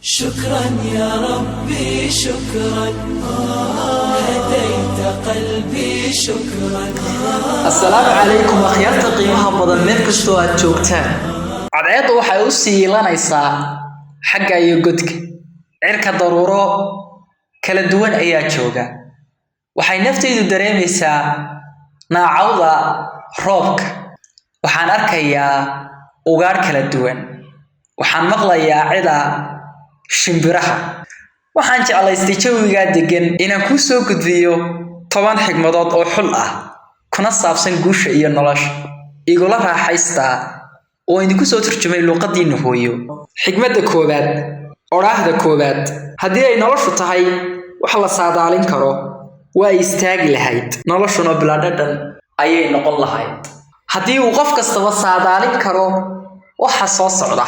شكرا يا ربي شكرا هديت قلبي شكرا. السلام عليكم أخيارتا قيمها بدن meel kastoo aad joogtaan. cadceedu waxay u siilanaysaa xagga iyo godka cirka daruuro kala duwan ayaa jooga. waxay naftaydu dareemaysaa naacawda roobka. waxaan arkayaa ugaar kala duwan. waxaan maqlayaa cida shimbiraha. waxaan jeclaystay jawiga degan inaan ku soo gudbiyo 10 xigmadood oo xul ah kuna saabsan guusha iyo nolosha. igula raaxaysta oo idinku soo turjumay luqadiina hooyo. xigmadda koobaad oraahda koobaad haddii ay noloshu tahay wax la saadaalin karo waa istaagi lahayd noloshuna bilaadhadan ayay noqon lahayd. haddii uu qof kastaba saadaalin karo waxa soo socda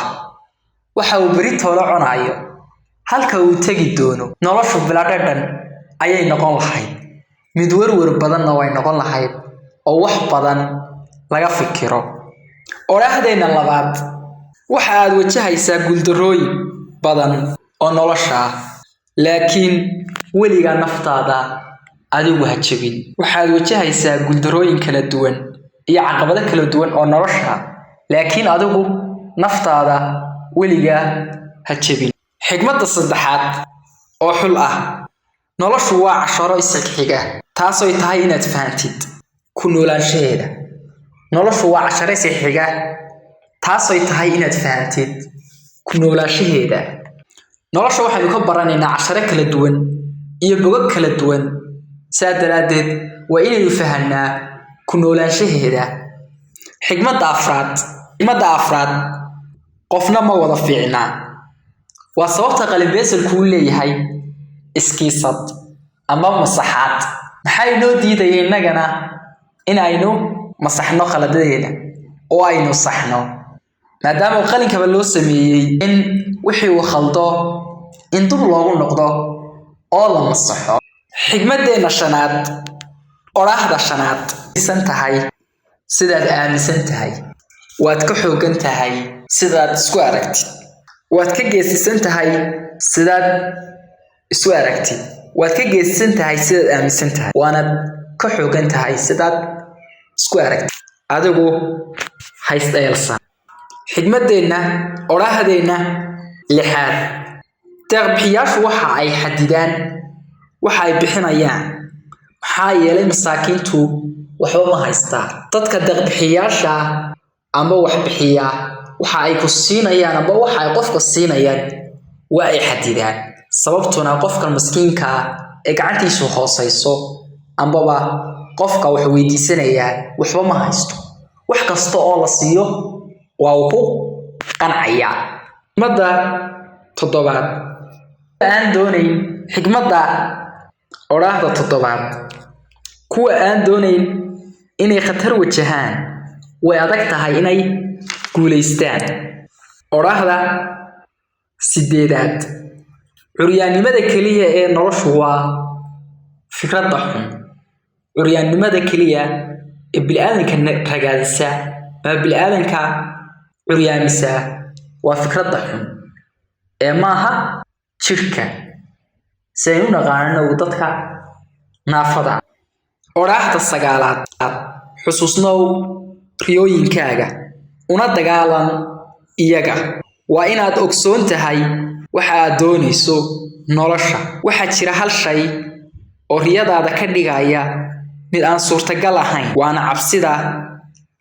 waxa uu bari toolo cunayo halka uu tagi doono noloshu bilaadhadan ayay noqon lahayd mid warwar badanna way noqon lahayd oo wax badan laga fikiro. oraahdeena labaad waxa aad wajahaysaa guuldarrooyin badan oo nolosha ah laakiin weliga naftaada adigu ha jabin. waxaad wajahaysaa guuldarrooyin kala duwan iyo caqabado kala duwan oo nolosha laakiin adigu naftaada weliga ha jabin. xigmadda saddexaad oo xul ah noloshu waa casharo isxiga taasoo tahay inaad fahantid ku noolaanshaheeda. noloshu waa casharo isxiga taasoo tahay inaad fahantid ku noolaanshaheeda. nolosha waxaynu ka baranaynaa casharo kala duwan iyo bogag kala duwan saa daraadeed waa inaynu fahanaa ku noolaanshaheeda. xigmadda afraad qofna ma wada fiicnaa. waa sababta qalin-beesalku u leeyahay iskiisad ama masaxaad. maxay noo diidaya innagana in aynu masaxno khaladadeena oo aynu saxno maadaama qalinkaba loo sameeyey in wixii uu khaldo in dib loogu noqdo oo la masaxo. xigmaddeena shanaad oraahda shanaad isan tahay sidaad aaminsan tahay waad ka xoogan tahay sidaad isku aragtid. waad ka geesisan tahay sidaad isu aragtid. waad ka geesisan tahay sidaad aaminsan tahay waana ka xoogan tahay sidaad isku aragtid. adigu haysta eelsan. xigmaddeena oraahdeena lixaad deeq-bixiyaashu waxa ay xadidaan waxa ay bixinayaan maxaa yeelay masaakiintu waxba ma haystaan. dadka deeq-bixiyaasha ama wax bixiya waxa ay ku siinayaan ama waxa ay qofka siinayaan waa ay xadidaan sababtuna qofka miskiinka ee gacantiisu hooseyso ambaba qofka wax weydiisanaya waxba ma haysto wax kasta oo la siiyo waa uu ku qancaya. xigmadda toddobaad aan doonayn xigmadda oraahda toddobaad kuwa aan doonayn inay khatar wajahaan way adag tahay inay guuleystaan. oraahda sideedaad curyaannimada keliya ee noloshu waa fikradda xun. curyaannimada keliya ee bini'aadanka ragaadisa ama bini'aadanka curyaamisa waa fikradda xun ee maaha jirka saynu naqaanano dadka naafada. oraahda sagaalaad xusuusnow riyooyinkaaga una dagaalan iyaga. waa inaad ogsoon tahay waxa aad doonayso nolosha. waxaa jira hal shay oo riyadaada ka dhigaya mid aan suurtagal ahayn waana cabsida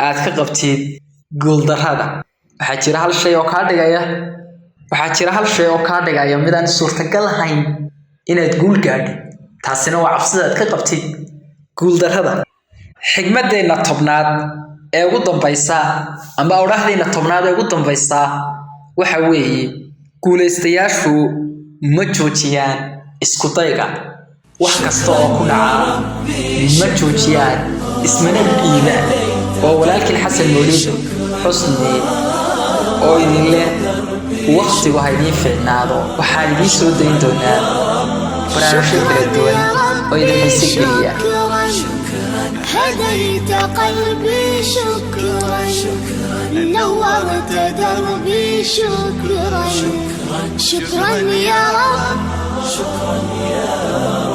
aad ka qabtid guuldarrada. waxaa jira hal shay oo kaa dhigaya mid aan suurtagal ahayn inaad guul gaadho taasina waa cabsida aad ka qabtid guuldarrada. xigmaddeena tobnaad ee ugu dambaysa ama oraahdeena tobnaad ee ugu dambaysa waxa weeye guulaystayaashu ma joojiyaan isku dayga. wax kasta oo ku dhaca ma joojiyaan ismana dhiibaan. oo walaalkii xasan mawlid xusni oo idin leh waqtigu ha idiin fiicnaado. waxaan idiin soo dayn doonaa barnaamijyo kala duwan oo idin xiise geliya. هديت قلبي شكرا نورت دربي شكرا شكرا يا رب